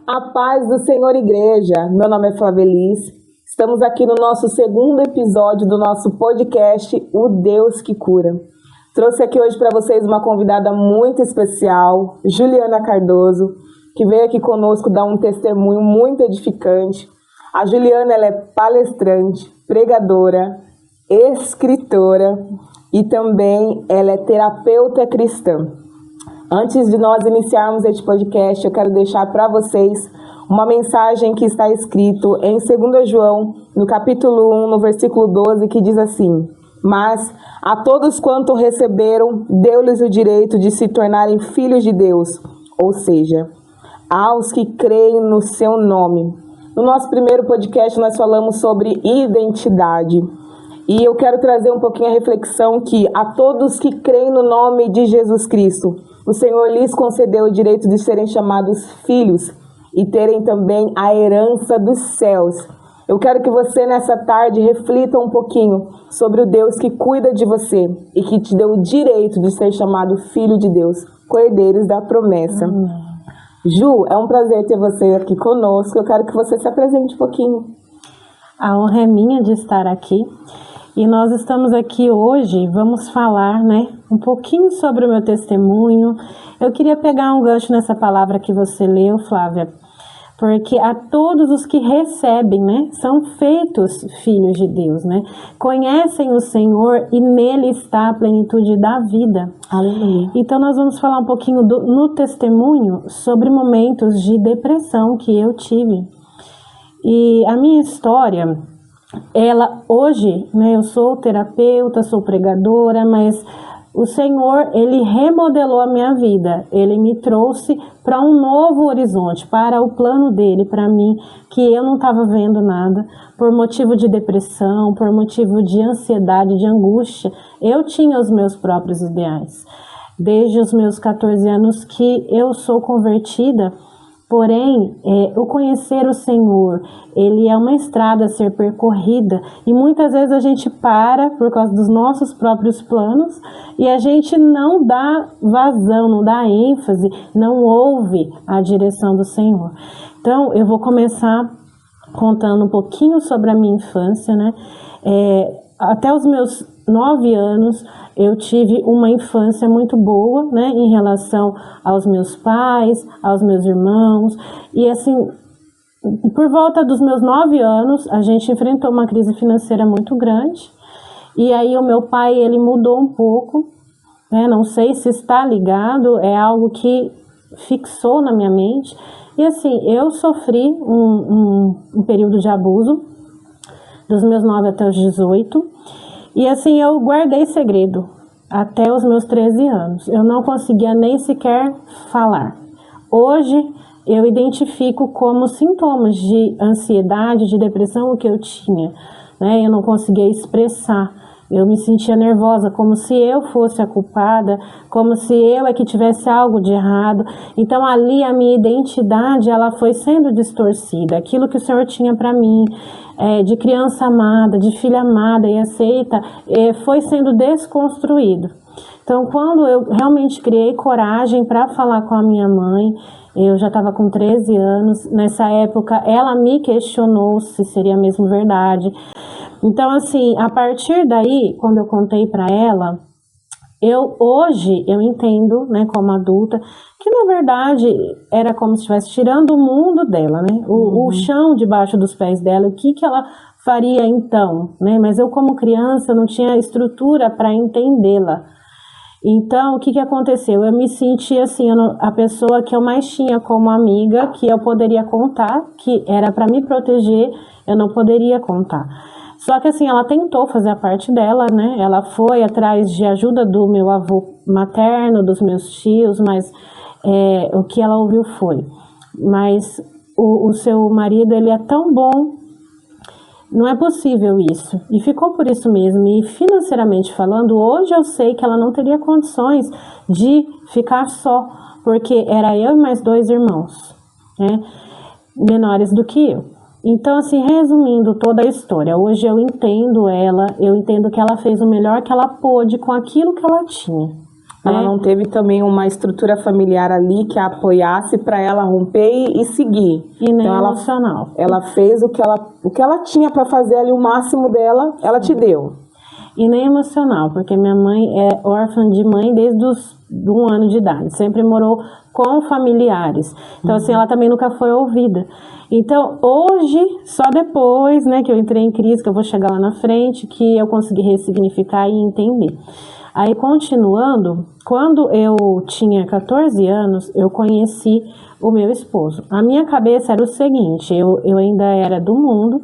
A paz do Senhor, igreja. Meu nome é Flávia Elis. Estamos aqui no nosso segundo episódio do nosso podcast, O Deus que Cura. Trouxe aqui hoje para vocês uma convidada muito especial, Juliana Cardoso, que veio aqui conosco dar um testemunho muito edificante. A Juliana, ela é palestrante, pregadora, escritora e também ela é terapeuta cristã. Antes de nós iniciarmos este podcast, eu quero deixar para vocês uma mensagem que está escrito em 2 João, no capítulo 1, no versículo 12, que diz assim: Mas a todos quanto receberam, deu-lhes o direito de se tornarem filhos de Deus, ou seja, aos que creem no seu nome. No nosso primeiro podcast, nós falamos sobre identidade. E eu quero trazer um pouquinho a reflexão que a todos que creem no nome de Jesus Cristo, o Senhor lhes concedeu o direito de serem chamados filhos e terem também a herança dos céus. Eu quero que você nessa tarde reflita um pouquinho sobre o Deus que cuida de você e que te deu o direito de ser chamado filho de Deus, co-herdeiros da promessa. Ju, é um prazer ter você aqui conosco. Eu quero que você se apresente um pouquinho. A honra é minha de estar aqui. E nós estamos aqui hoje, vamos falar, um pouquinho sobre o meu testemunho. Eu queria pegar um gancho nessa palavra que você leu, Flávia, porque a todos os que recebem, são feitos filhos de Deus, conhecem o Senhor e nele está a plenitude da vida. Aleluia. Então nós vamos falar um pouquinho no testemunho sobre momentos de depressão que eu tive. E a minha história, ela hoje, eu sou terapeuta, sou pregadora, mas o Senhor, Ele remodelou a minha vida. Ele me trouxe para um novo horizonte, para o plano dele, para mim, que eu não estava vendo nada, por motivo de depressão, por motivo de ansiedade, de angústia. Eu tinha os meus próprios ideais. Desde os meus 14 anos que eu sou convertida. Porém, o conhecer o Senhor, ele é uma estrada a ser percorrida e muitas vezes a gente para por causa dos nossos próprios planos e a gente não dá vazão, não dá ênfase, não ouve a direção do Senhor. Então, eu vou começar contando um pouquinho sobre a minha infância, até os meus 9 anos, eu tive uma infância muito boa, em relação aos meus pais, aos meus irmãos. E assim, por volta dos meus 9 anos, a gente enfrentou uma crise financeira muito grande. E aí o meu pai, ele mudou um pouco, não sei se está ligado, é algo que fixou na minha mente. E assim, eu sofri um período de abuso, dos meus 9 até os 18. E assim, eu guardei segredo até os meus 13 anos. Eu não conseguia nem sequer falar. Hoje, eu identifico como sintomas de ansiedade, de depressão, o que eu tinha. Eu não conseguia expressar. Eu me sentia nervosa, como se eu fosse a culpada, como se eu que tivesse algo de errado. Então, ali, a minha identidade, ela foi sendo distorcida. Aquilo que o Senhor tinha para mim, de criança amada, de filha amada e aceita, foi sendo desconstruído. Então, quando eu realmente criei coragem para falar com a minha mãe, eu já estava com 13 anos, nessa época ela me questionou se seria mesmo verdade. Então, assim, a partir daí, quando eu contei para ela, hoje eu entendo, como adulta, que na verdade era como se estivesse tirando o mundo dela, o chão debaixo dos pés dela, o que ela faria então, Mas eu como criança não tinha estrutura para entendê-la. Então, o que aconteceu? Eu me senti assim, a pessoa que eu mais tinha como amiga, que eu poderia contar, que era para me proteger, eu não poderia contar. Só que assim, ela tentou fazer a parte dela, Ela foi atrás de ajuda do meu avô materno, dos meus tios, mas o que ela ouviu foi: mas o seu marido, ele é tão bom, não é possível isso. E ficou por isso mesmo. E financeiramente falando, hoje eu sei que ela não teria condições de ficar só, porque era eu e mais 2 irmãos, menores do que eu. Então, assim, resumindo toda a história, hoje eu entendo ela, eu entendo que ela fez o melhor que ela pôde com aquilo que ela tinha. Ela não teve também uma estrutura familiar ali que a apoiasse para ela romper e seguir. E nem então emocional. Ela fez o que ela tinha para fazer ali, o máximo dela, ela te deu. E nem emocional, porque minha mãe é órfã de mãe desde os 1 ano de idade. Sempre morou com familiares. Então, assim, ela também nunca foi ouvida. Então, hoje, só depois, né, que eu entrei em crise, que eu vou chegar lá na frente, que eu consegui ressignificar e entender. Aí, continuando, quando eu tinha 14 anos, eu conheci o meu esposo. A minha cabeça era o seguinte, eu ainda era do mundo,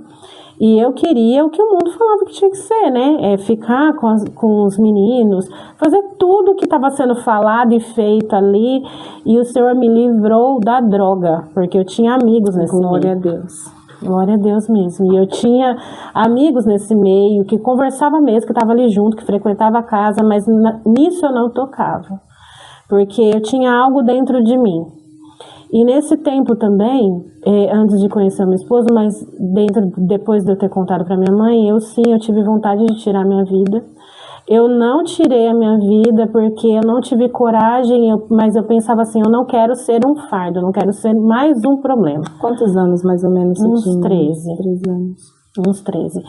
e eu queria o que o mundo falava que tinha que ser, né? Ficar com os meninos, fazer tudo que estava sendo falado e feito ali. E o Senhor me livrou da droga, porque eu tinha amigos nesse meio. Glória a Deus. Glória a Deus mesmo. E eu tinha amigos nesse meio, que conversava mesmo, que estava ali junto, que frequentava a casa, mas nisso eu não tocava. Porque eu tinha algo dentro de mim. E nesse tempo também, antes de conhecer o meu esposo, mas depois de eu ter contado para minha mãe, eu tive vontade de tirar minha vida. Eu não tirei a minha vida porque eu não tive coragem, mas eu pensava assim, eu não quero ser um fardo, eu não quero ser mais um problema. Quantos anos mais ou menos você tinha? Uns 13. 13 anos. Uns 13.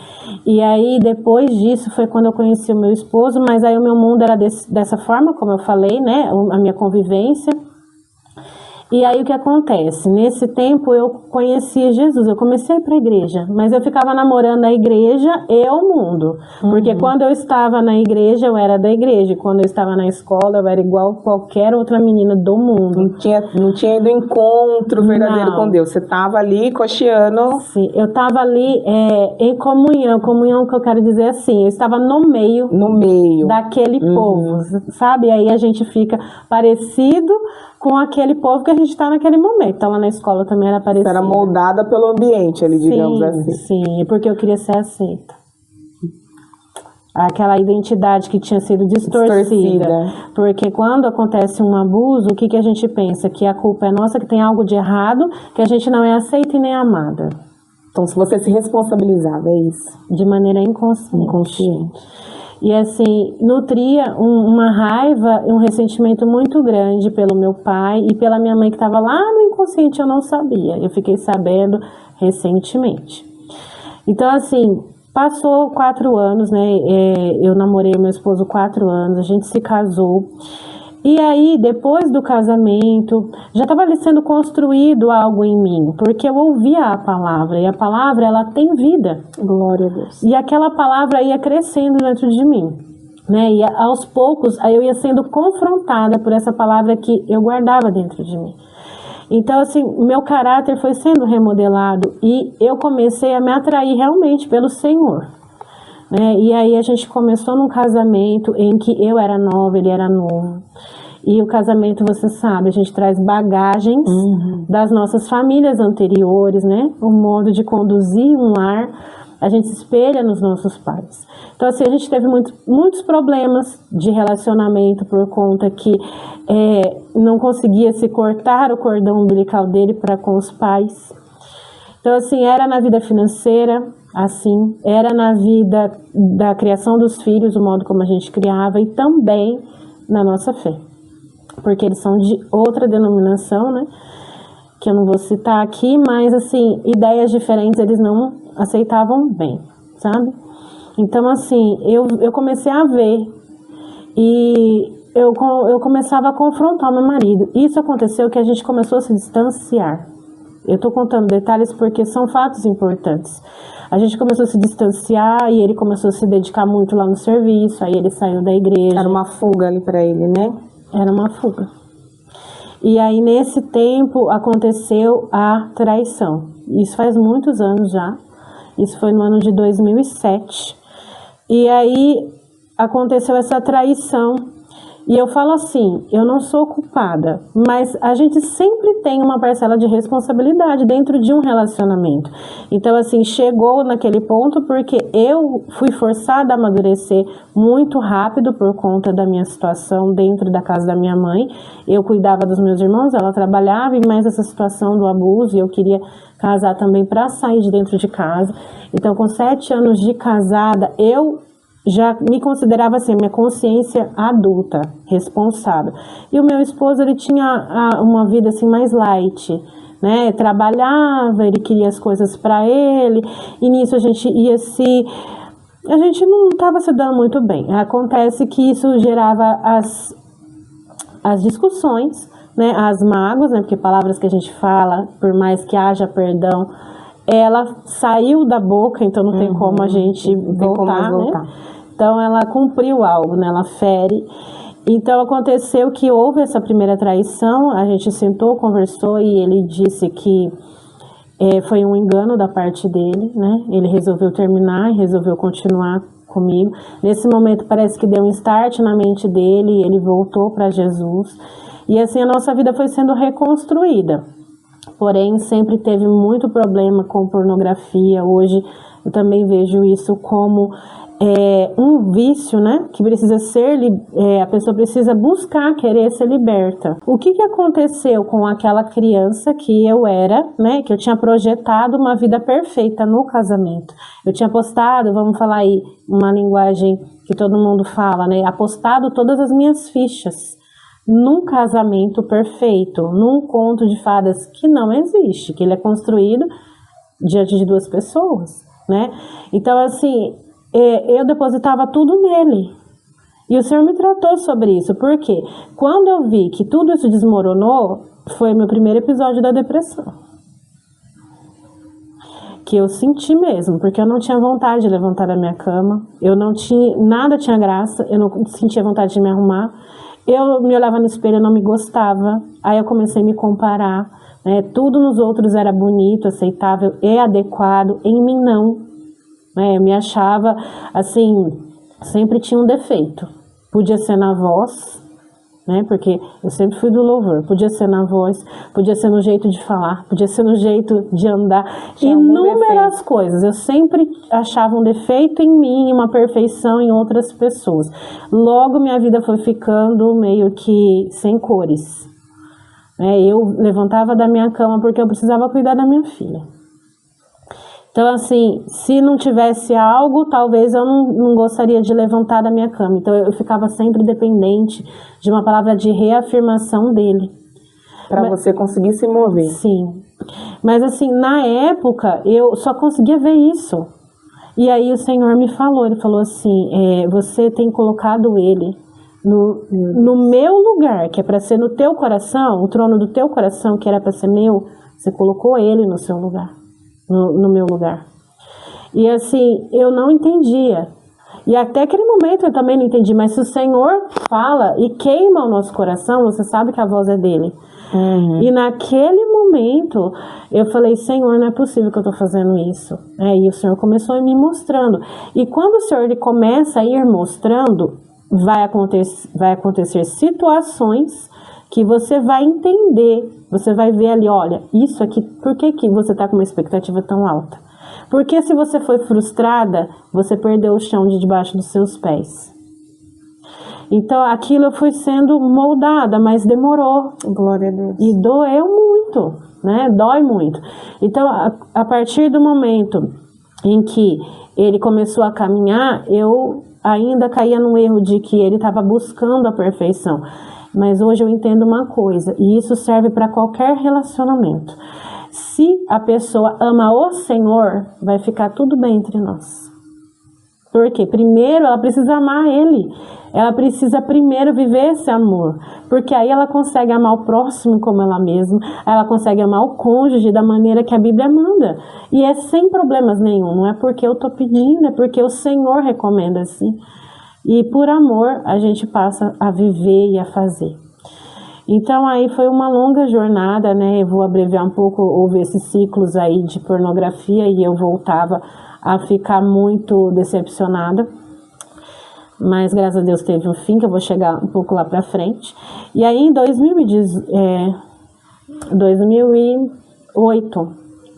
E aí, depois disso, foi quando eu conheci o meu esposo, mas aí o meu mundo era dessa forma, como eu falei, né? A minha convivência. E aí o que acontece? Nesse tempo eu conhecia Jesus, eu comecei a ir para a igreja, mas eu ficava namorando a igreja e o mundo. Porque quando eu estava na igreja, eu era da igreja, e quando eu estava na escola, eu era igual qualquer outra menina do mundo. Não tinha ido encontro verdadeiro com Deus, você estava ali cocheando. Sim, eu estava ali em comunhão que eu quero dizer assim, eu estava no meio daquele povo, sabe? E aí a gente fica parecido com aquele povo que a gente está naquele momento. Então lá na escola também era parecida. Você era moldada pelo ambiente ali, digamos assim. Sim, porque eu queria ser aceita. Aquela identidade que tinha sido distorcida. Porque quando acontece um abuso, o que a gente pensa? Que a culpa é nossa, que tem algo de errado, que a gente não é aceita e nem amada. Então se você se responsabilizava, é isso? De maneira inconsciente. E assim, nutria uma raiva e um ressentimento muito grande pelo meu pai e pela minha mãe que estava lá no inconsciente, eu não sabia. Eu fiquei sabendo recentemente. Então assim, passou 4 anos, né? Eu namorei meu esposo 4 anos, a gente se casou. E aí, depois do casamento, já estava ali sendo construído algo em mim, porque eu ouvia a palavra, e a palavra, ela tem vida. Glória a Deus. E aquela palavra ia crescendo dentro de mim, né? E aos poucos, aí eu ia sendo confrontada por essa palavra que eu guardava dentro de mim. Então, assim, meu caráter foi sendo remodelado e eu comecei a me atrair realmente pelo Senhor. E aí a gente começou num casamento em que eu era nova, ele era novo. E o casamento, você sabe, a gente traz bagagens das nossas famílias anteriores, né? O modo de conduzir um lar, a gente se espelha nos nossos pais. Então, assim, a gente teve muitos problemas de relacionamento por conta que não conseguia se cortar o cordão umbilical dele para com os pais. Então, assim, era na vida financeira, assim, era na vida da criação dos filhos, o modo como a gente criava, e também na nossa fé. Porque eles são de outra denominação, né? Que eu não vou citar aqui, mas, assim, ideias diferentes eles não aceitavam bem, sabe? Então, assim, eu comecei a ver e eu começava a confrontar o meu marido. Isso aconteceu que a gente começou a se distanciar. Eu tô contando detalhes porque são fatos importantes. A gente começou a se distanciar e ele começou a se dedicar muito lá no serviço, aí ele saiu da igreja. Era uma fuga ali pra ele, né? Era uma fuga. E aí nesse tempo aconteceu a traição. Isso faz muitos anos já. Isso foi no ano de 2007. E aí aconteceu essa traição. E eu falo assim, eu não sou culpada, mas a gente sempre tem uma parcela de responsabilidade dentro de um relacionamento. Então, assim, chegou naquele ponto porque eu fui forçada a amadurecer muito rápido por conta da minha situação dentro da casa da minha mãe. Eu cuidava dos meus irmãos, ela trabalhava, e mais essa situação do abuso, e eu queria casar também para sair de dentro de casa. Então, com 7 anos de casada, eu já me considerava assim, minha consciência adulta, responsável. E o meu esposo, ele tinha uma vida assim mais light, né? Trabalhava, ele queria as coisas para ele, e nisso a gente não estava se dando muito bem. Acontece que isso gerava as discussões, né? As mágoas, né? Porque palavras que a gente fala, por mais que haja perdão, ela saiu da boca, então não tem como a gente voltar, né? Então ela cumpriu algo, né? Ela fere. Então aconteceu que houve essa primeira traição, a gente sentou, conversou e ele disse que foi um engano da parte dele, né? Ele resolveu terminar e resolveu continuar comigo. Nesse momento parece que deu um start na mente dele e ele voltou para Jesus. E assim a nossa vida foi sendo reconstruída. Porém, sempre teve muito problema com pornografia. Hoje eu também vejo isso como um vício, né? Que precisa ser, a pessoa precisa buscar, querer ser liberta. O que aconteceu com aquela criança que eu era, né? Que eu tinha projetado uma vida perfeita no casamento. Eu tinha apostado, vamos falar aí, uma linguagem que todo mundo fala, né? Apostado todas as minhas fichas num casamento perfeito, num conto de fadas que não existe, que ele é construído diante de duas pessoas, né? Então, assim, eu depositava tudo nele. E o Senhor me tratou sobre isso, porque quando eu vi que tudo isso desmoronou, foi meu primeiro episódio da depressão. Que eu senti mesmo, porque eu não tinha vontade de levantar da minha cama, nada tinha graça, eu não sentia vontade de me arrumar. Eu me olhava no espelho, eu não me gostava. Aí eu comecei a me comparar, né? Tudo nos outros era bonito, aceitável e adequado. Em mim não, né? Eu me achava assim, sempre tinha um defeito. Podia ser na voz, né? Porque eu sempre fui do louvor. Podia ser na voz, podia ser no jeito de falar, podia ser no jeito de andar. Inúmeras coisas. Eu sempre achava um defeito em mim, uma perfeição em outras pessoas. Logo minha vida foi ficando meio que sem cores. Eu levantava da minha cama porque eu precisava cuidar da minha filha. Então, assim, se não tivesse algo, talvez eu não gostaria de levantar da minha cama. Então, eu ficava sempre dependente de uma palavra de reafirmação dele. Para você conseguir se mover. Sim. Mas, assim, na época, eu só conseguia ver isso. E aí o Senhor me falou, ele falou assim, você tem colocado ele no meu lugar, que é para ser no teu coração, o trono do teu coração, que era para ser meu, você colocou ele no seu lugar. No meu lugar. E assim, eu não entendia. E até aquele momento eu também não entendi. Mas se o Senhor fala e queima o nosso coração, você sabe que a voz é dele. E naquele momento eu falei, Senhor, não é possível que eu estou fazendo isso. E o Senhor começou a me mostrando. E quando o Senhor ele começa a ir mostrando, vai acontecer situações que você vai entender, você vai ver ali, olha, isso aqui, por que você está com uma expectativa tão alta? Porque se você foi frustrada, você perdeu o chão de debaixo dos seus pés. Então, aquilo eu fui sendo moldada, mas demorou. Glória a Deus. E doeu muito, né? Dói muito. Então, a partir do momento em que ele começou a caminhar, eu ainda caía no erro de que ele estava buscando a perfeição. Mas hoje eu entendo uma coisa, e isso serve para qualquer relacionamento. Se a pessoa ama o Senhor, vai ficar tudo bem entre nós. Porque primeiro ela precisa amar Ele. Ela precisa primeiro viver esse amor. Porque aí ela consegue amar o próximo como ela mesma. Ela consegue amar o cônjuge da maneira que a Bíblia manda. E é sem problemas nenhum. Não é porque eu estou pedindo, é porque o Senhor recomenda assim. E por amor a gente passa a viver e a fazer. Então aí foi uma longa jornada, né? Eu vou abreviar um pouco, houve esses ciclos aí de pornografia e eu voltava a ficar muito decepcionada. Mas graças a Deus teve um fim, que eu vou chegar um pouco lá pra frente. E aí em 2008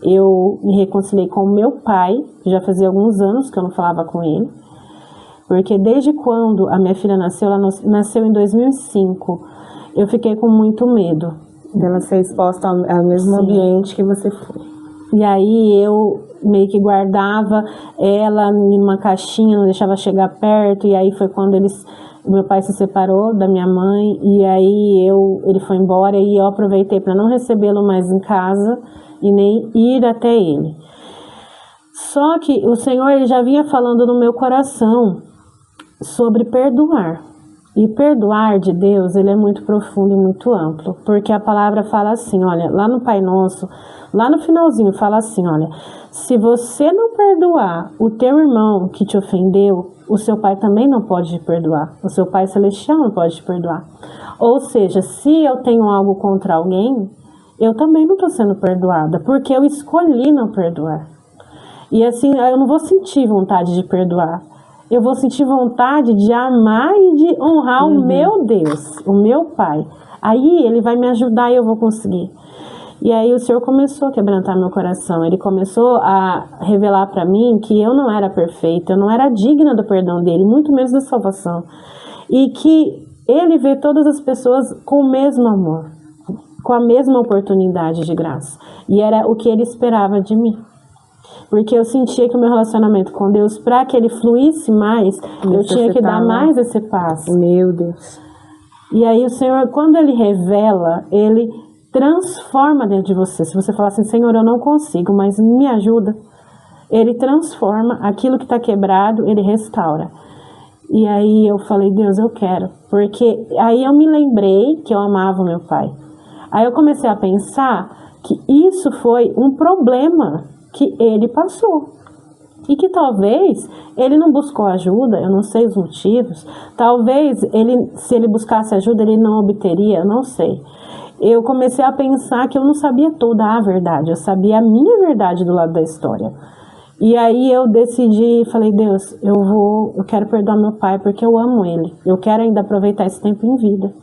eu me reconciliei com o meu pai, já fazia alguns anos que eu não falava com ele. Porque desde quando a minha filha nasceu, ela nasceu em 2005, eu fiquei com muito medo. Dela ser exposta ao mesmo ambiente que você foi. E aí eu meio que guardava ela em uma caixinha, não deixava chegar perto, e aí foi quando meu pai se separou da minha mãe, e aí ele foi embora, e eu aproveitei para não recebê-lo mais em casa, e nem ir até ele. Só que o Senhor, ele já vinha falando no meu coração sobre perdoar. E perdoar de Deus, ele é muito profundo e muito amplo, porque a palavra fala assim, olha, lá no Pai Nosso, lá no finalzinho fala assim, olha, se você não perdoar o teu irmão que te ofendeu, o seu pai também não pode te perdoar, o seu pai celestial não pode te perdoar. Ou seja, se eu tenho algo contra alguém, eu também não estou sendo perdoada, porque eu escolhi não perdoar. E assim, eu não vou sentir vontade de perdoar. Eu vou sentir vontade de amar e de honrar o meu Deus, o meu Pai. Aí ele vai me ajudar e eu vou conseguir. E aí o Senhor começou a quebrantar meu coração. Ele começou a revelar para mim que eu não era perfeita, eu não era digna do perdão dele, muito menos da salvação. E que ele vê todas as pessoas com o mesmo amor, com a mesma oportunidade de graça. E era o que ele esperava de mim. Porque eu sentia que o meu relacionamento com Deus, para que ele fluísse mais, eu tinha que dar mais esse passo. Meu Deus. E aí o Senhor, quando ele revela, ele transforma dentro de você. Se você falar assim, Senhor, eu não consigo, mas me ajuda. Ele transforma aquilo que está quebrado, ele restaura. E aí eu falei, Deus, eu quero. Porque aí eu me lembrei que eu amava o meu pai. Aí eu comecei a pensar que isso foi um problema que ele passou. E que talvez ele não buscou ajuda, eu não sei os motivos. Talvez se ele buscasse ajuda, ele não obteria, eu não sei. Eu comecei a pensar que eu não sabia toda a verdade, eu sabia a minha verdade do lado da história. E aí eu decidi, falei, Deus, eu quero perdoar meu pai porque eu amo ele. Eu quero ainda aproveitar esse tempo em vida.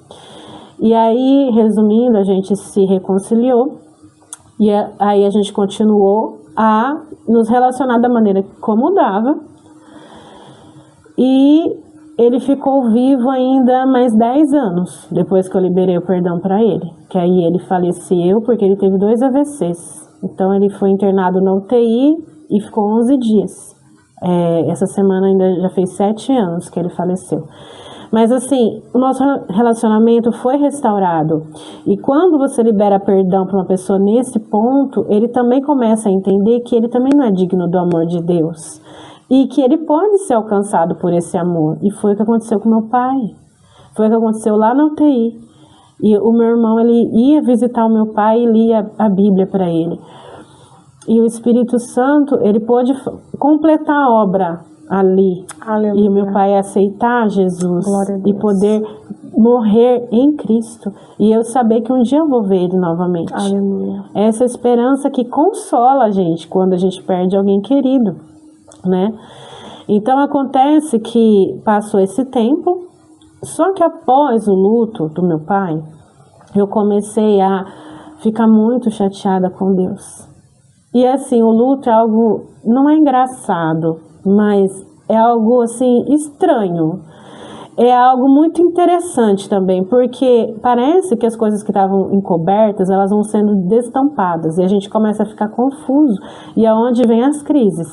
E aí, resumindo, a gente se reconciliou. E aí a gente continuou a nos relacionar da maneira como dava. E ele ficou vivo ainda mais 10 anos, depois que eu liberei o perdão para ele. Que aí ele faleceu porque ele teve 2 AVCs. Então ele foi internado na UTI e ficou 11 dias. Essa semana ainda já fez 7 anos que ele faleceu. Mas assim, o nosso relacionamento foi restaurado. E quando você libera perdão para uma pessoa nesse ponto, ele também começa a entender que ele também não é digno do amor de Deus. E que ele pode ser alcançado por esse amor. E foi o que aconteceu com meu pai. Foi o que aconteceu lá na UTI. E o meu irmão, ele ia visitar o meu pai e lia a Bíblia para ele. E o Espírito Santo, ele pôde completar a obra ali. Aleluia. E o meu pai aceitar Jesus e poder morrer em Cristo. E eu saber que um dia eu vou ver ele novamente. Aleluia. Essa esperança que consola a gente quando a gente perde alguém querido, né? Então acontece que passou esse tempo, só que após o luto do meu pai, eu comecei a ficar muito chateada com Deus. E assim, o luto é algo, não é engraçado, mas é algo assim estranho. É algo muito interessante também, porque parece que as coisas que estavam encobertas, elas vão sendo destampadas e a gente começa a ficar confuso. E é onde vem as crises,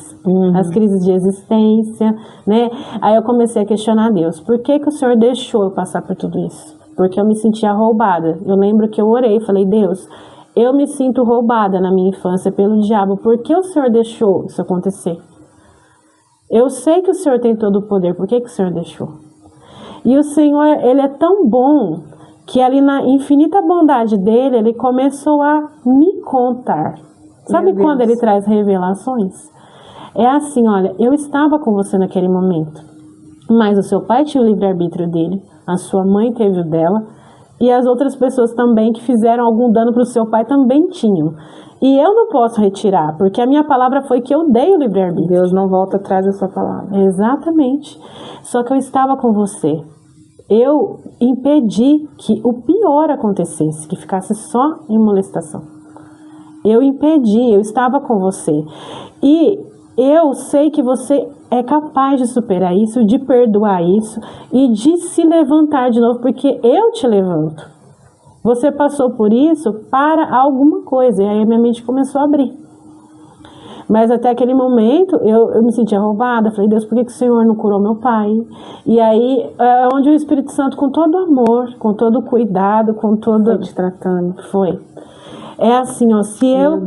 as crises de existência, né? Aí eu comecei a questionar Deus, por que que o Senhor deixou eu passar por tudo isso? Porque eu me sentia roubada. Eu lembro que eu orei e falei, Deus, eu me sinto roubada na minha infância pelo diabo, por que o Senhor deixou isso acontecer? Eu sei que o Senhor tem todo o poder, por que que o Senhor deixou? E o Senhor, ele é tão bom, que ali na infinita bondade dele, ele começou a me contar. Sabe quando ele traz revelações? É assim, olha, eu estava com você naquele momento, mas o seu pai tinha o livre-arbítrio dele, a sua mãe teve o dela, e as outras pessoas também que fizeram algum dano para o seu pai também tinham. E eu não posso retirar, porque a minha palavra foi que eu dei o livre-arbítrio. Deus não volta atrás da sua palavra. Exatamente. Só que eu estava com você. Eu impedi que o pior acontecesse, que ficasse só em molestação. Eu impedi, eu estava com você. E eu sei que você é capaz de superar isso, de perdoar isso e de se levantar de novo, porque eu te levanto. Você passou por isso para alguma coisa. E aí a minha mente começou a abrir. Mas até aquele momento eu me sentia roubada. Falei, Deus, por que o Senhor não curou meu pai? E aí é onde o Espírito Santo, com todo amor, com todo cuidado, com todo... Foi te tratando. Foi. É assim, ó, se eu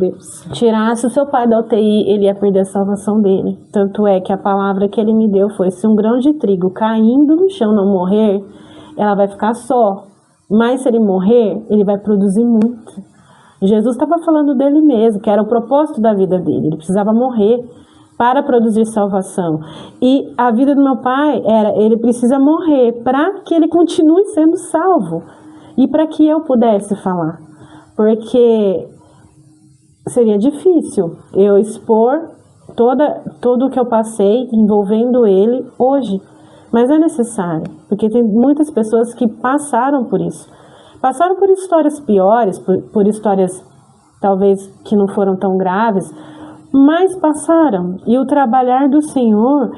tirasse o seu pai da UTI, ele ia perder a salvação dele. Tanto é que a palavra que ele me deu foi, se um grão de trigo caindo no chão não morrer, ela vai ficar só. Mas se ele morrer, ele vai produzir muito. Jesus estava falando dele mesmo, que era o propósito da vida dele. Ele precisava morrer para produzir salvação. E a vida do meu pai era, ele precisa morrer para que ele continue sendo salvo. E para que eu pudesse falar. Porque seria difícil eu expor tudo o que eu passei envolvendo ele hoje. Mas é necessário, porque tem muitas pessoas que passaram por isso. Passaram por histórias piores, por histórias talvez que não foram tão graves, mas passaram. E o trabalhar do Senhor,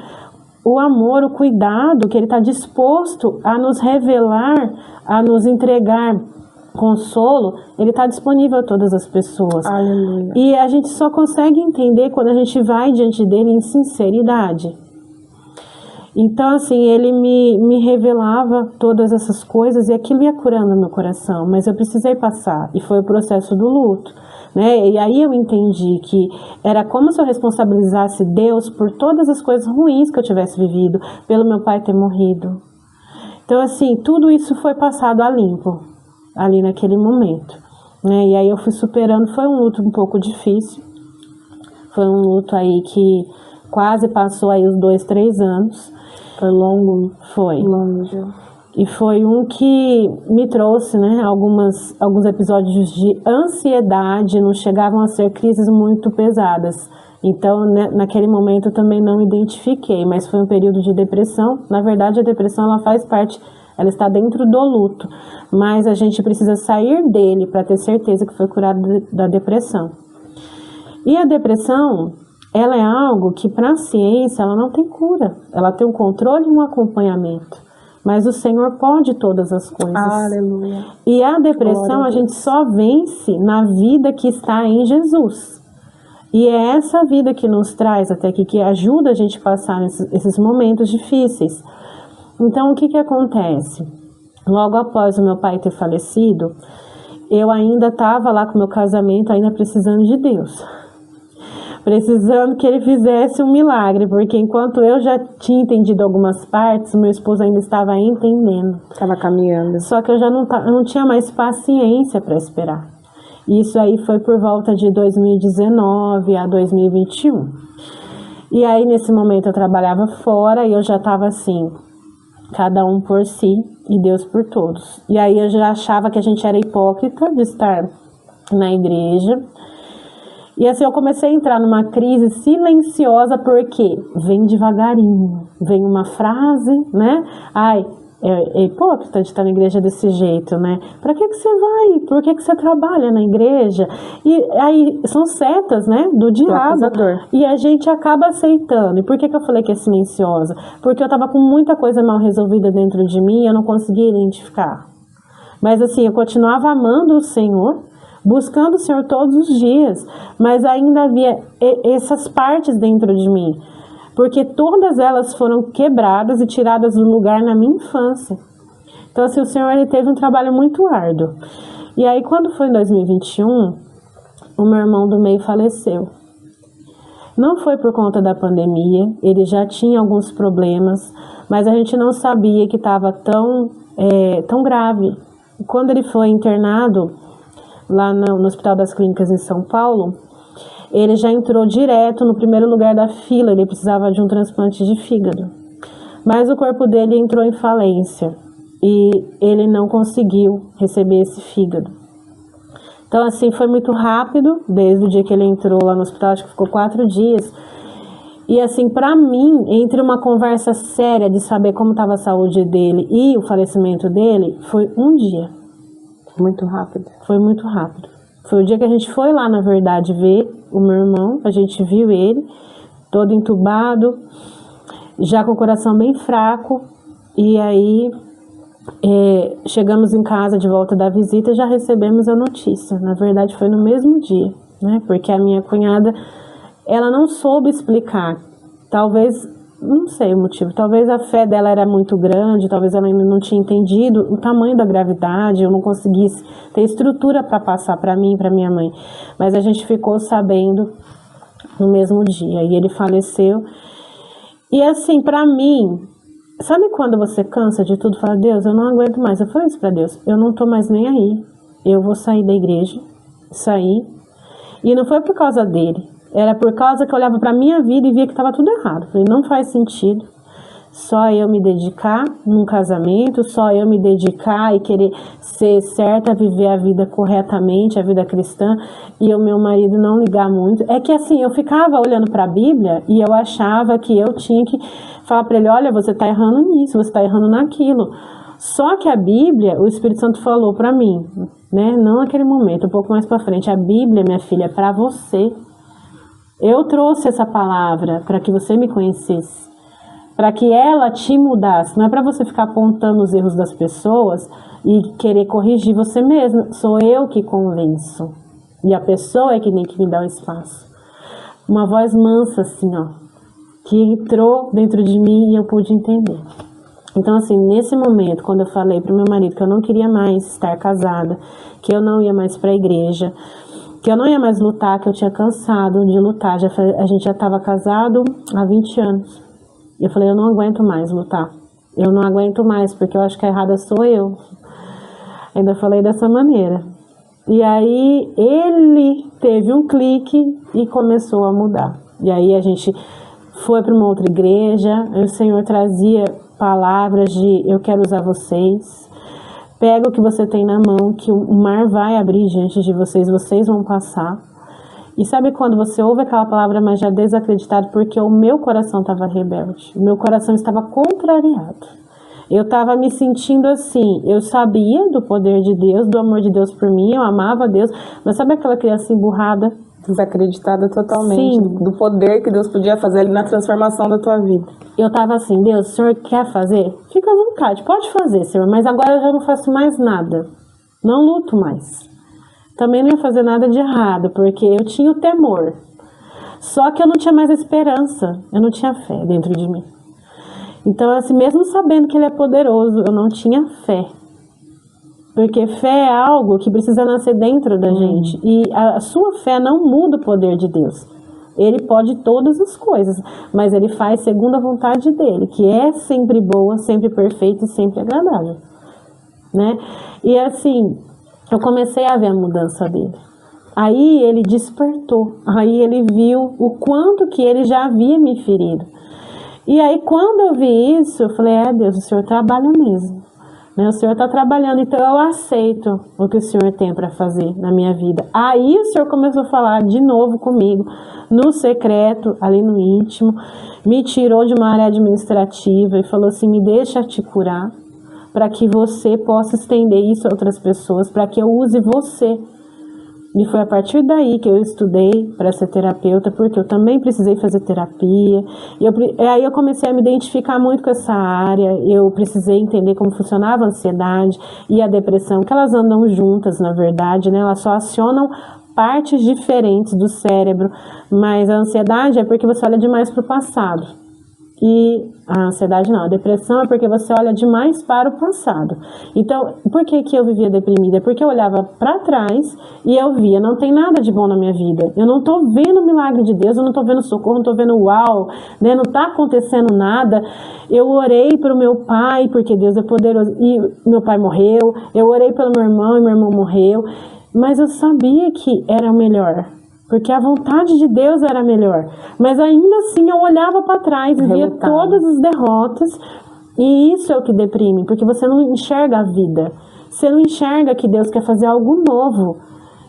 o amor, o cuidado que Ele está disposto a nos revelar, a nos entregar consolo, Ele está disponível a todas as pessoas. Aleluia. E a gente só consegue entender quando a gente vai diante dele em sinceridade. Então, assim, ele me revelava todas essas coisas e aquilo ia curando meu coração, mas eu precisei passar, e foi o processo do luto, né? E aí eu entendi que era como se eu responsabilizasse Deus por todas as coisas ruins que eu tivesse vivido, pelo meu pai ter morrido. Então, assim, tudo isso foi passado a limpo, ali naquele momento, né? E aí eu fui superando, foi um luto um pouco difícil, foi um luto aí que quase passou aí os 2, 3 anos. Foi longo? Foi. Longo. E foi um que me trouxe, né, alguns episódios de ansiedade, não chegavam a ser crises muito pesadas. Então, né, naquele momento eu também não identifiquei, mas foi um período de depressão. Na verdade, a depressão ela faz parte, ela está dentro do luto, mas a gente precisa sair dele para ter certeza que foi curado da depressão. E a depressão, ela é algo que para a ciência ela não tem cura, ela tem um controle e um acompanhamento, mas o Senhor pode todas as coisas. Aleluia. E a depressão a gente só vence na vida que está em Jesus, e é essa vida que nos traz até aqui, que ajuda a gente a passar esses momentos difíceis. Então o que acontece? Logo após o meu pai ter falecido, eu ainda estava lá com o meu casamento, ainda precisando de Deus, precisando que ele fizesse um milagre, porque enquanto eu já tinha entendido algumas partes, meu esposo ainda estava entendendo. Estava caminhando. Só que eu já não tinha mais paciência para esperar. Isso aí foi por volta de 2019 a 2021. E aí nesse momento eu trabalhava fora e eu já estava assim, cada um por si e Deus por todos. E aí eu já achava que a gente era hipócrita de estar na igreja. E assim eu comecei a entrar numa crise silenciosa, porque vem devagarinho, vem uma frase, né? Ai, é hipócrita de estar na igreja desse jeito, né? Pra que você vai? Por que você trabalha na igreja? E aí são setas, né? Do diabo. E a gente acaba aceitando. E por que eu falei que é silenciosa? Porque eu tava com muita coisa mal resolvida dentro de mim e eu não conseguia identificar. Mas assim, eu continuava amando o Senhor, buscando o Senhor todos os dias, mas ainda havia essas partes dentro de mim, porque todas elas foram quebradas e tiradas do lugar na minha infância. Então assim, o Senhor ele teve um trabalho muito árduo. E aí quando foi em 2021, o meu irmão do meio faleceu. Não foi por conta da pandemia, ele já tinha alguns problemas, mas a gente não sabia que estava tão grave. Quando ele foi internado lá no Hospital das Clínicas em São Paulo, ele já entrou direto no primeiro lugar da fila, ele precisava de um transplante de fígado. Mas o corpo dele entrou em falência e ele não conseguiu receber esse fígado. Então assim, foi muito rápido, desde o dia que ele entrou lá no hospital, acho que ficou 4 dias. E assim, para mim, entre uma conversa séria de saber como estava a saúde dele e o falecimento dele, foi um dia. Muito rápido. Foi muito rápido. Foi o dia que a gente foi lá, na verdade, ver o meu irmão. A gente viu ele, todo entubado, já com o coração bem fraco. E aí, chegamos em casa de volta da visita e já recebemos a notícia. Na verdade, foi no mesmo dia, né? Porque a minha cunhada, ela não soube explicar. Talvez, não sei o motivo, talvez a fé dela era muito grande, talvez ela ainda não tinha entendido o tamanho da gravidade, eu não conseguisse ter estrutura para passar para mim e para minha mãe. Mas a gente ficou sabendo no mesmo dia, e ele faleceu. E assim, para mim, sabe quando você cansa de tudo, fala, Deus, eu não aguento mais. Eu falei isso para Deus, eu não tô mais nem aí, eu vou sair da igreja, sair. E não foi por causa dele, era por causa que eu olhava para minha vida e via que estava tudo errado. Falei, não faz sentido só eu me dedicar num casamento, só eu me dedicar e querer ser certa, viver a vida corretamente, a vida cristã, e o meu marido não ligar muito. É que assim, eu ficava olhando para a Bíblia e eu achava que eu tinha que falar para ele, olha, você está errando nisso, você está errando naquilo. Só que a Bíblia, o Espírito Santo falou para mim, né? Não naquele momento, um pouco mais para frente, a Bíblia, minha filha, é para você. Eu trouxe essa palavra para que você me conhecesse, para que ela te mudasse. Não é para você ficar apontando os erros das pessoas e querer corrigir você mesmo. Sou eu que convenço. E a pessoa é que tem que me dar o espaço. Uma voz mansa assim, ó, que entrou dentro de mim e eu pude entender. Então assim, nesse momento, quando eu falei pro meu marido que eu não queria mais estar casada, que eu não ia mais para a igreja, que eu não ia mais lutar, que eu tinha cansado de lutar, a gente já estava casado há 20 anos. Eu falei, eu não aguento mais lutar. Eu não aguento mais, porque eu acho que a errada sou eu. Ainda falei dessa maneira. E aí ele teve um clique e começou a mudar. E aí a gente foi para uma outra igreja, e o Senhor trazia palavras de eu quero usar vocês. Pega o que você tem na mão, que o mar vai abrir diante de vocês, vocês vão passar. E sabe quando você ouve aquela palavra, mas já desacreditado, porque o meu coração estava rebelde, o meu coração estava contrariado. Eu estava me sentindo assim, eu sabia do poder de Deus, do amor de Deus por mim, eu amava Deus, mas sabe aquela criança emburrada? Desacreditada totalmente. Sim. Do poder que Deus podia fazer ali na transformação da tua vida. Eu estava assim, Deus, o Senhor quer fazer? Fica à vontade, pode fazer, Senhor, mas agora eu já não faço mais nada, não luto mais. Também não ia fazer nada de errado, porque eu tinha o temor. Só que eu não tinha mais esperança, eu não tinha fé dentro de mim. Então, assim, mesmo sabendo que Ele é poderoso, eu não tinha fé. Porque fé é algo que precisa nascer dentro da gente. E a sua fé não muda o poder de Deus. Ele pode todas as coisas, mas Ele faz segundo a vontade dEle, que é sempre boa, sempre perfeita e sempre agradável. Né? E assim, eu comecei a ver a mudança dele. Aí ele despertou. Aí ele viu o quanto que ele já havia me ferido. E aí quando eu vi isso, eu falei, Deus, o Senhor trabalha mesmo. Né? O Senhor está trabalhando, então eu aceito o que o Senhor tem para fazer na minha vida. Aí o Senhor começou a falar de novo comigo, no secreto, ali no íntimo. Me tirou de uma área administrativa e falou assim, me deixa te curar, para que você possa estender isso a outras pessoas, para que eu use você. E foi a partir daí que eu estudei para ser terapeuta, porque eu também precisei fazer terapia. E aí eu comecei a me identificar muito com essa área, eu precisei entender como funcionava a ansiedade e a depressão, que elas andam juntas, na verdade, né? Elas só acionam partes diferentes do cérebro, mas a ansiedade é porque você olha demais para o passado. E a ansiedade não, a depressão é porque você olha demais para o passado. Então, por que eu vivia deprimida? Porque eu olhava para trás e eu via, não tem nada de bom na minha vida. Eu não estou vendo o milagre de Deus, eu não estou vendo socorro, não estou vendo uau, né? Não está acontecendo nada. Eu orei para o meu pai, porque Deus é poderoso, e meu pai morreu. Eu orei pelo meu irmão e meu irmão morreu. Mas eu sabia que era o melhor. Porque a vontade de Deus era melhor. Mas ainda assim eu olhava para trás e via todas as derrotas. E isso é o que deprime, porque você não enxerga a vida. Você não enxerga que Deus quer fazer algo novo,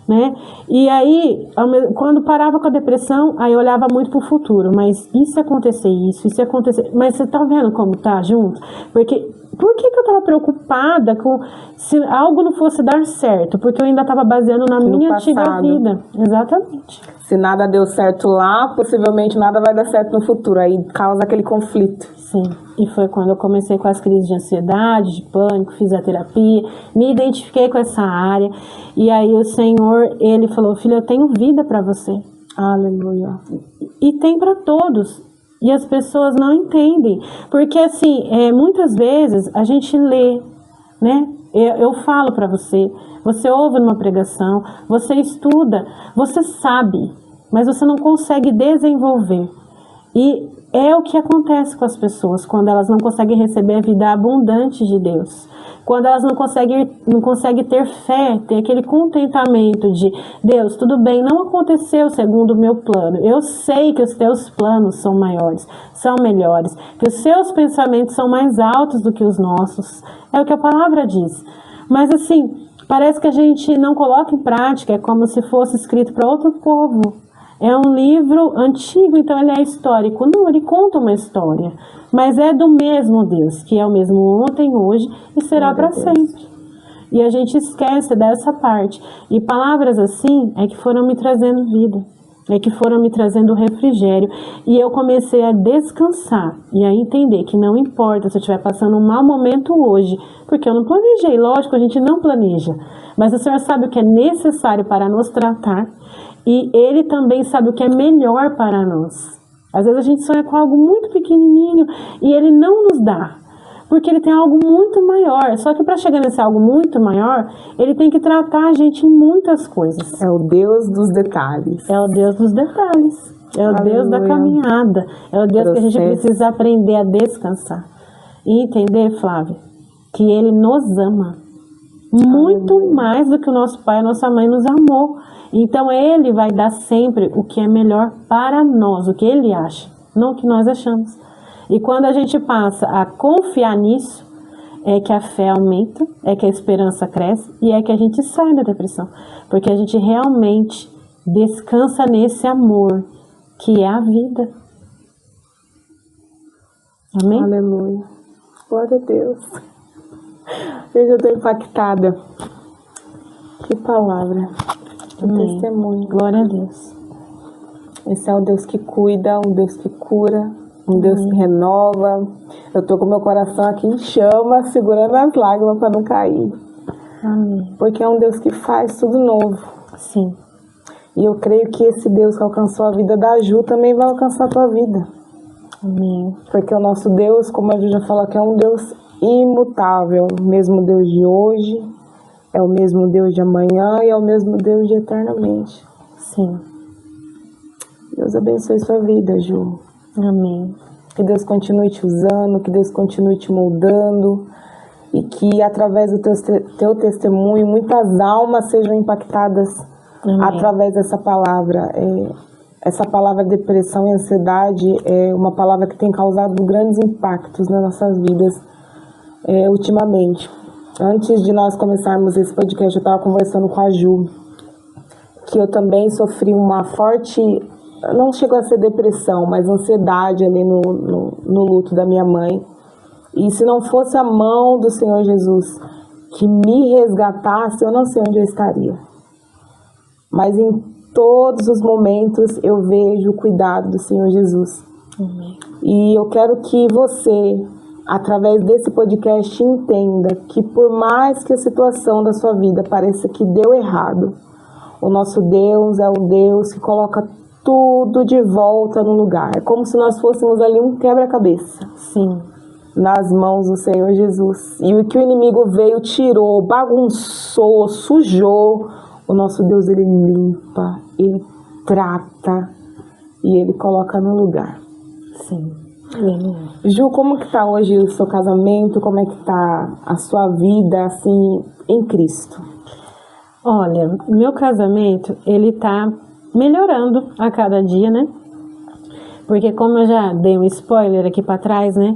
né? E aí, quando parava com a depressão, aí eu olhava muito pro futuro. Mas e se acontecer isso? E se acontecer... Mas você tá vendo como tá junto? Porque... Por que eu estava preocupada com se algo não fosse dar certo? Porque eu ainda estava baseando na minha antiga vida. Exatamente. Se nada deu certo lá, possivelmente nada vai dar certo no futuro. Aí causa aquele conflito. Sim. E foi quando eu comecei com as crises de ansiedade, de pânico, fiz a terapia, me identifiquei com essa área. E aí o Senhor, Ele falou, filha, eu tenho vida para você. Aleluia. e tem para todos. E as pessoas não entendem. Porque, assim, muitas vezes a gente lê, né? Eu falo para você, você ouve numa pregação, você estuda, você sabe, mas você não consegue desenvolver. E é o que acontece com as pessoas quando elas não conseguem receber a vida abundante de Deus. Quando elas não conseguem ter fé, ter aquele contentamento de Deus, tudo bem, não aconteceu segundo o meu plano. Eu sei que os teus planos são maiores, são melhores, que os seus pensamentos são mais altos do que os nossos. É o que a palavra diz. Mas assim, parece que a gente não coloca em prática, é como se fosse escrito para outro povo. É um livro antigo, então ele é histórico. Não, ele conta uma história, mas é do mesmo Deus, que é o mesmo ontem, hoje e será para sempre. E a gente esquece dessa parte. E palavras assim é que foram me trazendo vida, é que foram me trazendo refrigério. E eu comecei a descansar e a entender que não importa se eu estiver passando um mau momento hoje, porque eu não planejei, lógico, a gente não planeja. Mas o Senhor sabe o que é necessário para nos tratar. E Ele também sabe o que é melhor para nós. Às vezes a gente sonha com algo muito pequenininho e Ele não nos dá, porque Ele tem algo muito maior. Só que para chegar nesse algo muito maior, Ele tem que tratar a gente em muitas coisas. É o Deus dos detalhes. É o Deus dos detalhes. É o Aleluia. Deus da caminhada. É o Deus que a gente precisa aprender a descansar. E entender, Flávia, que Ele nos ama muito Aleluia. mais do que o nosso pai e a nossa mãe nos amou. Então Ele vai dar sempre o que é melhor para nós, o que Ele acha, não o que nós achamos. E quando a gente passa a confiar nisso, é que a fé aumenta, é que a esperança cresce e é que a gente sai da depressão. Porque a gente realmente descansa nesse amor, que é a vida. Amém? Aleluia. Glória a Deus. Eu já estou impactada. Que palavra. Que testemunho. Glória a Deus. Esse é o Deus que cuida, um Deus que cura, um Deus que renova. Eu tô com meu coração aqui em chama, segurando as lágrimas para não cair. Amém. Porque é um Deus que faz tudo novo. Sim. E eu creio que esse Deus que alcançou a vida da Ju também vai alcançar a tua vida. Amém. Porque o nosso Deus, como a Ju já falou, que é um Deus imutável. O mesmo Deus de hoje, é o mesmo Deus de amanhã e é o mesmo Deus de eternamente. Sim. Deus abençoe sua vida, Ju. Amém. Que Deus continue te usando, que Deus continue te moldando e que através do teu testemunho muitas almas sejam impactadas. Amém. Através dessa palavra. Essa palavra depressão e ansiedade é uma palavra que tem causado grandes impactos nas nossas vidas ultimamente. Antes de nós começarmos esse podcast, eu estava conversando com a Ju, que eu também sofri uma forte, não chegou a ser depressão, mas ansiedade ali no luto da minha mãe. E se não fosse a mão do Senhor Jesus que me resgatasse, eu não sei onde eu estaria. Mas em todos os momentos eu vejo o cuidado do Senhor Jesus. Amém. E eu quero que você, através desse podcast, entenda que por mais que a situação da sua vida pareça que deu errado, o nosso Deus é um Deus que coloca tudo de volta no lugar. É como se nós fôssemos ali um quebra-cabeça. Sim. Nas mãos do Senhor Jesus. E o que o inimigo veio, tirou, bagunçou, sujou, o nosso Deus, Ele limpa, Ele trata e Ele coloca no lugar. Sim. Ju, como que tá hoje o seu casamento? Como é que tá a sua vida, assim, em Cristo? Olha, meu casamento, ele tá melhorando a cada dia, né? Porque como eu já dei um spoiler aqui para trás, né?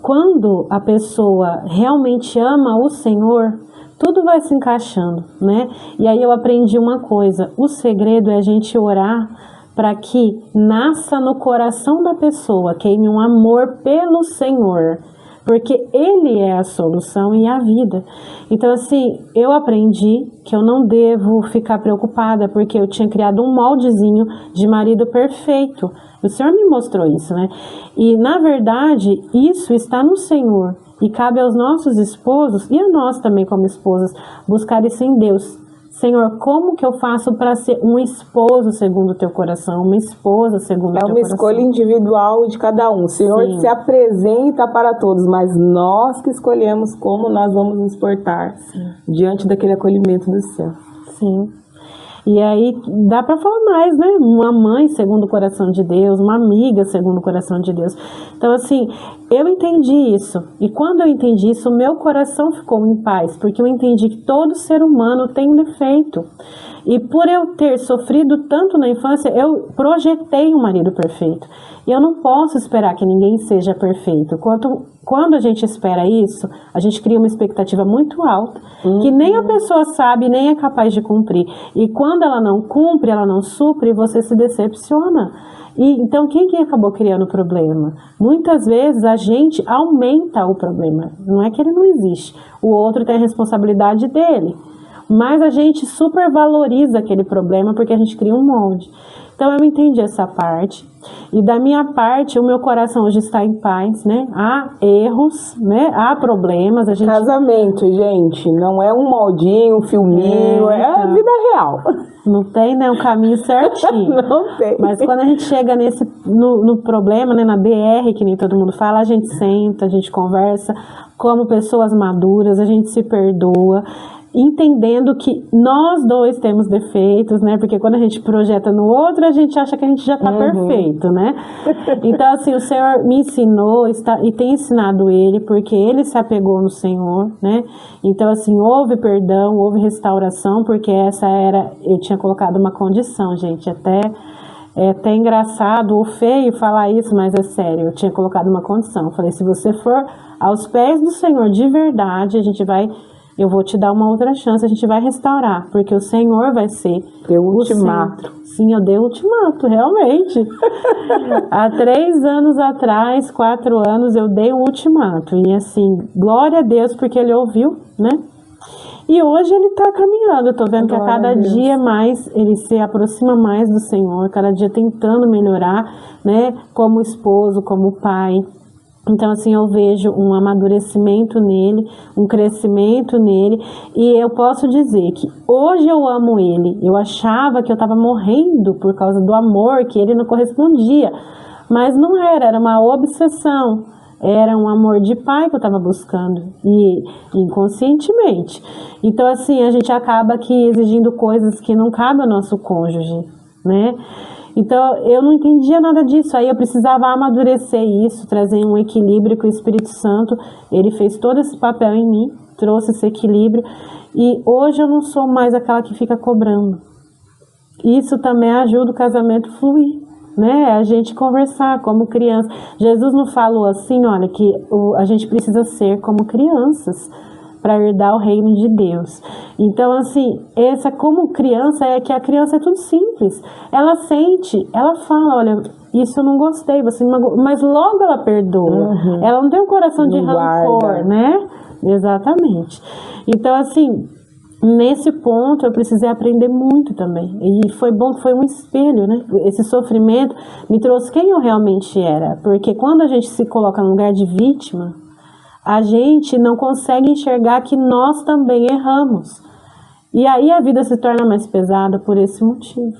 Quando a pessoa realmente ama o Senhor, tudo vai se encaixando, né? E aí eu aprendi uma coisa, o segredo é a gente orar para que nasça no coração da pessoa, queime um amor pelo Senhor, porque Ele é a solução e a vida. Então assim, eu aprendi que eu não devo ficar preocupada, porque eu tinha criado um moldezinho de marido perfeito. O Senhor me mostrou isso, né? E na verdade, isso está no Senhor. E cabe aos nossos esposos, e a nós também como esposas, buscar isso em Deus. Senhor, como que eu faço para ser um esposo segundo o teu coração, uma esposa segundo o teu coração? É uma escolha individual de cada um. O Senhor Sim. se apresenta para todos, mas nós que escolhemos como nós vamos nos portar diante daquele acolhimento do céu. Sim. E aí dá para falar mais, né? Uma mãe segundo o coração de Deus, uma amiga segundo o coração de Deus. Então, assim, eu entendi isso. E quando eu entendi isso, o meu coração ficou em paz, porque eu entendi que todo ser humano tem um defeito. E por eu ter sofrido tanto na infância, eu projetei um marido perfeito. E eu não posso esperar que ninguém seja perfeito. Quando a gente espera isso, a gente cria uma expectativa muito alta, que nem a pessoa sabe, nem é capaz de cumprir. E quando ela não cumpre, ela não supre, você se decepciona. E então, quem que acabou criando o problema? Muitas vezes a gente aumenta o problema. Não é que ele não existe. O outro tem a responsabilidade dele. Mas a gente supervaloriza aquele problema porque a gente cria um molde. Então eu entendi essa parte. E da minha parte, o meu coração hoje está em paz, né? Há erros, né? Há problemas. Casamento, gente, não é um moldinho, um filminho, é a vida real. Não tem, né, um caminho certinho. Não tem. Mas quando a gente chega no problema, né, na BR, que nem todo mundo fala, a gente senta, a gente conversa como pessoas maduras, a gente se perdoa, entendendo que nós dois temos defeitos, né? Porque quando a gente projeta no outro, a gente acha que a gente já tá perfeito, né? Então, assim, o Senhor me ensinou e tem ensinado ele, porque ele se apegou no Senhor, né? Então, assim, houve perdão, houve restauração, porque eu tinha colocado uma condição, gente, é até engraçado ou feio falar isso, mas é sério, eu tinha colocado uma condição. Eu falei, se você for aos pés do Senhor de verdade, eu vou te dar uma outra chance, a gente vai restaurar, porque o Senhor vai ser o ultimato. Sim, eu dei o ultimato, realmente. Há 3 anos atrás, 4 anos, eu dei um ultimato. E assim, glória a Deus, porque ele ouviu, né? E hoje ele está caminhando, eu tô vendo que a cada dia mais ele se aproxima mais do Senhor, cada dia tentando melhorar, né? Como esposo, como pai. Então, assim, eu vejo um amadurecimento nele, um crescimento nele, e eu posso dizer que hoje eu amo ele. Eu achava que eu estava morrendo por causa do amor, que ele não correspondia, mas não era uma obsessão, era um amor de pai que eu estava buscando, e inconscientemente. Então, assim, a gente acaba aqui exigindo coisas que não cabem ao nosso cônjuge, né? Então, eu não entendia nada disso, aí eu precisava amadurecer isso, trazer um equilíbrio com o Espírito Santo. Ele fez todo esse papel em mim, trouxe esse equilíbrio, e hoje eu não sou mais aquela que fica cobrando. Isso também ajuda o casamento a fluir, né? A gente conversar como criança. Jesus não falou assim, olha, que a gente precisa ser como crianças para herdar o reino de Deus. Então, assim, como criança, é que a criança é tudo simples. Ela sente, ela fala, olha, isso eu não gostei, você me magoou, mas logo ela perdoa. Ela não tem um coração de rancor, né? Exatamente. Então, assim, nesse ponto eu precisei aprender muito também. E foi bom que foi um espelho, né? Esse sofrimento me trouxe quem eu realmente era. Porque quando a gente se coloca no lugar de vítima, a gente não consegue enxergar que nós também erramos. E aí a vida se torna mais pesada por esse motivo.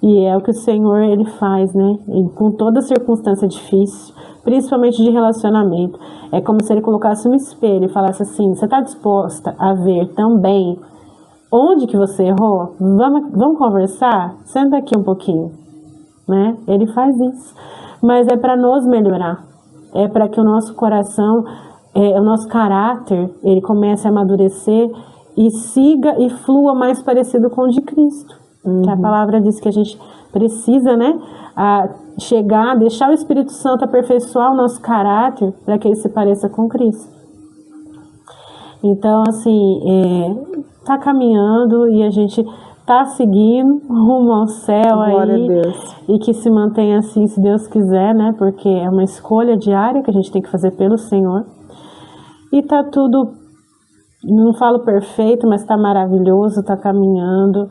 E é o que o Senhor, ele faz, né? E com toda circunstância difícil, principalmente de relacionamento. É como se ele colocasse um espelho e falasse assim, você está disposta a ver também onde que você errou? Vamos conversar? Senta aqui um pouquinho. Né? Ele faz isso. Mas é para nos melhorar. É para que o nosso coração, o nosso caráter, ele comece a amadurecer e siga e flua mais parecido com o de Cristo. Que a palavra diz que a gente precisa, né, chegar, deixar o Espírito Santo aperfeiçoar o nosso caráter para que ele se pareça com Cristo. Então, assim, tá caminhando e a gente tá seguindo rumo ao céu. Glória aí, a Deus. E que se mantenha assim, se Deus quiser, né? Porque é uma escolha diária que a gente tem que fazer pelo Senhor. E tá tudo, não falo perfeito, mas tá maravilhoso, tá caminhando.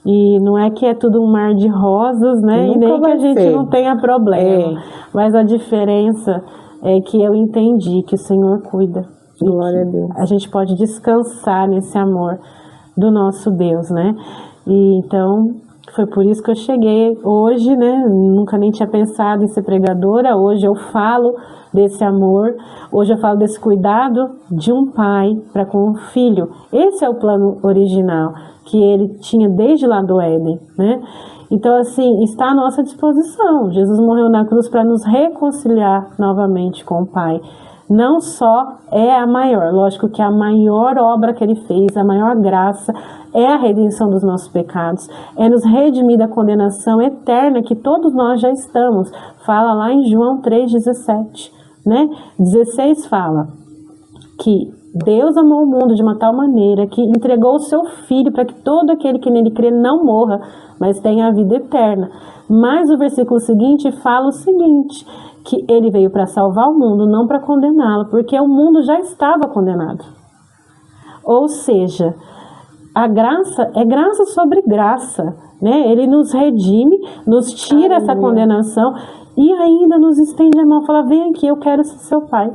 E não é que é tudo um mar de rosas, né? Nunca e nem que a gente ser. não tenha problema. Mas a diferença é que eu entendi que o Senhor cuida. Glória a Deus. A gente pode descansar nesse amor. do nosso Deus, né? E então foi por isso que eu cheguei hoje, né? Nunca nem tinha pensado em ser pregadora. Hoje eu falo desse amor, hoje eu falo desse cuidado de um pai para com um filho. Esse é o plano original que ele tinha desde lá do Éden, né? Então, assim, está à nossa disposição. Jesus morreu na cruz para nos reconciliar novamente com o Pai. Não só é a maior, lógico que a maior obra que ele fez, a maior graça, é a redenção dos nossos pecados, é nos redimir da condenação eterna que todos nós já estamos. Fala lá em João 3,17, né? 16 fala que Deus amou o mundo de uma tal maneira que entregou o seu Filho para que todo aquele que nele crê não morra, mas tenha a vida eterna. Mas o versículo seguinte fala o seguinte, que ele veio para salvar o mundo, não para condená-lo, porque o mundo já estava condenado. Ou seja, a graça é graça sobre graça, né? Ele nos redime, nos tira essa condenação e ainda nos estende a mão, fala, vem aqui, eu quero ser seu pai.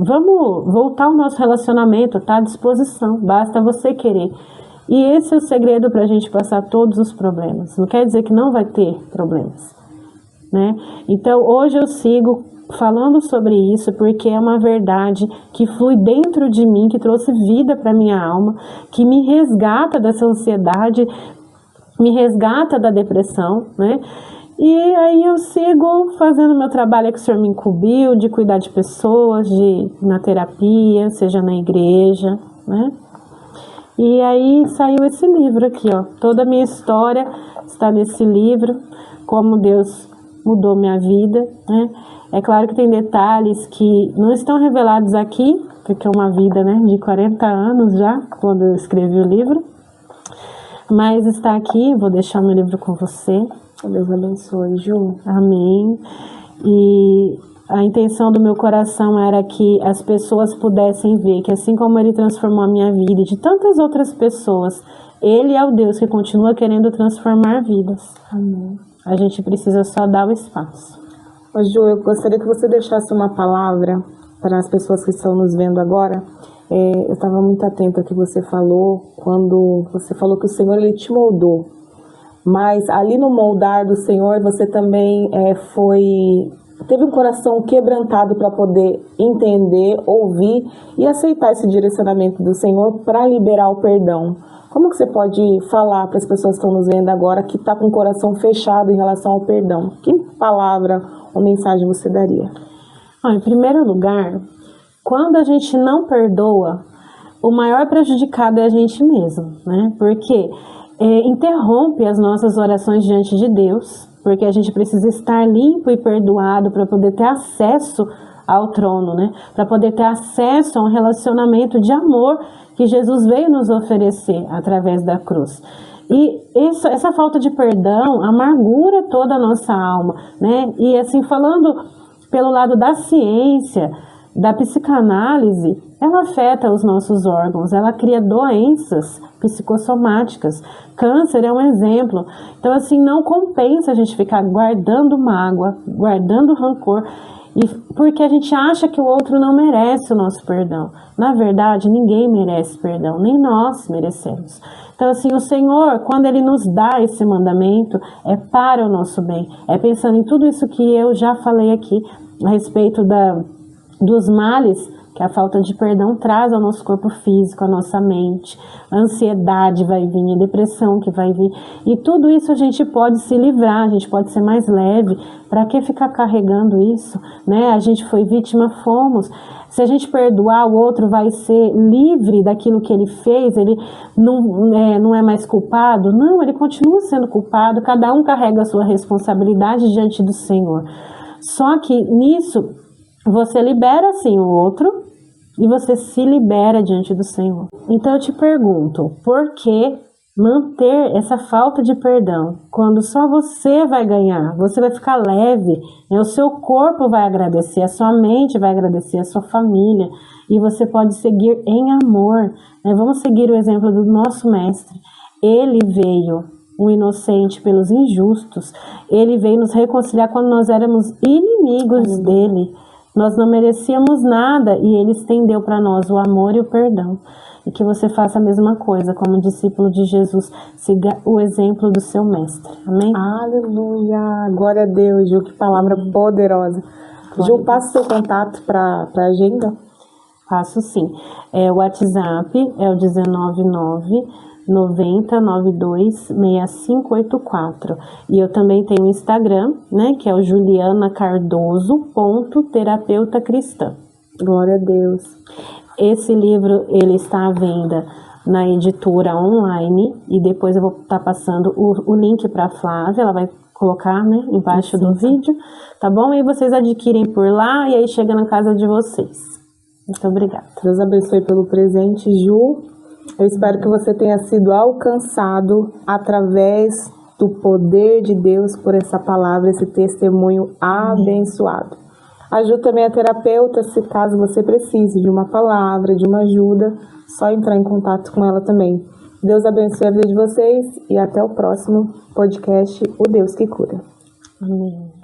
Vamos voltar ao nosso relacionamento, está à disposição, basta você querer. E esse é o segredo para a gente passar todos os problemas. Não quer dizer que não vai ter problemas, né? Então, hoje eu sigo falando sobre isso porque é uma verdade que flui dentro de mim, que trouxe vida para minha alma, que me resgata dessa ansiedade, me resgata da depressão, né? E aí eu sigo fazendo meu trabalho que o Senhor me incumbiu, de cuidar de pessoas, na terapia, seja na igreja, né? E aí saiu esse livro aqui, ó. Toda a minha história está nesse livro, como Deus mudou minha vida, né? É claro que tem detalhes que não estão revelados aqui, porque é uma vida, né, de 40 anos já, quando eu escrevi o livro. Mas está aqui, vou deixar meu livro com você. Deus abençoe, Ju. Amém. E a intenção do meu coração era que as pessoas pudessem ver que assim como Ele transformou a minha vida e de tantas outras pessoas, Ele é o Deus que continua querendo transformar vidas. Amém. A gente precisa só dar o espaço. Ô, Ju, eu gostaria que você deixasse uma palavra para as pessoas que estão nos vendo agora. Eu estava muito atenta ao que você falou, quando você falou que o Senhor Ele te moldou. Mas ali no moldar do Senhor, você também teve um coração quebrantado para poder entender, ouvir e aceitar esse direcionamento do Senhor para liberar o perdão. Como que você pode falar para as pessoas que estão nos vendo agora que está com o coração fechado em relação ao perdão? Que palavra ou mensagem você daria? Em primeiro lugar, quando a gente não perdoa, o maior prejudicado é a gente mesmo, né? Porque interrompe as nossas orações diante de Deus, porque a gente precisa estar limpo e perdoado para poder ter acesso ao trono, né? Para poder ter acesso a um relacionamento de amor que Jesus veio nos oferecer através da cruz. E essa falta de perdão amargura toda a nossa alma, né? E assim, falando pelo lado da ciência, da psicanálise, ela afeta os nossos órgãos, ela cria doenças psicossomáticas. Câncer é um exemplo. Então, assim, não compensa a gente ficar guardando mágoa, guardando rancor, porque a gente acha que o outro não merece o nosso perdão. Na verdade, ninguém merece perdão, nem nós merecemos. Então, assim, o Senhor, quando Ele nos dá esse mandamento, é para o nosso bem. É pensando em tudo isso que eu já falei aqui, a respeito dos males que a falta de perdão traz ao nosso corpo físico, à nossa mente. A ansiedade vai vir, a depressão que vai vir. E tudo isso a gente pode se livrar, a gente pode ser mais leve. Para que ficar carregando isso, né? A gente foi vítima, fomos. Se a gente perdoar, o outro vai ser livre daquilo que ele fez, ele não é mais culpado. Não, ele continua sendo culpado. Cada um carrega a sua responsabilidade diante do Senhor. Só que nisso, você libera sim o outro e você se libera diante do Senhor. Então eu te pergunto, por que manter essa falta de perdão quando só você vai ganhar? Você vai ficar leve, né? O seu corpo vai agradecer, a sua mente vai agradecer, a sua família, e você pode seguir em amor, né? Vamos seguir o exemplo do nosso mestre. Ele veio um inocente pelos injustos, ele veio nos reconciliar quando nós éramos inimigos dele. Nós não merecíamos nada e Ele estendeu para nós o amor e o perdão. E que você faça a mesma coisa, como discípulo de Jesus, siga o exemplo do seu mestre. Amém? Aleluia! Glória a Deus, Ju, que palavra poderosa. Ju, passa o seu contato para a agenda. Faço sim. O WhatsApp é o 199 90 92 6584. E eu também tenho o Instagram, né, que é o julianacardoso.terapeuta cristã. Glória a Deus. Esse livro, ele está à venda na editora online e depois eu vou estar passando o link para a Flávia, ela vai colocar, né, embaixo do vídeo, tá bom? E vocês adquirem por lá e aí chega na casa de vocês. Muito obrigada. Deus abençoe pelo presente, Ju. Eu espero que você tenha sido alcançado através do poder de Deus por essa palavra, esse testemunho abençoado. A Ju também é terapeuta, se caso você precise de uma palavra, de uma ajuda, só entrar em contato com ela também. Deus abençoe a vida de vocês e até o próximo podcast, O Deus que Cura. Amém.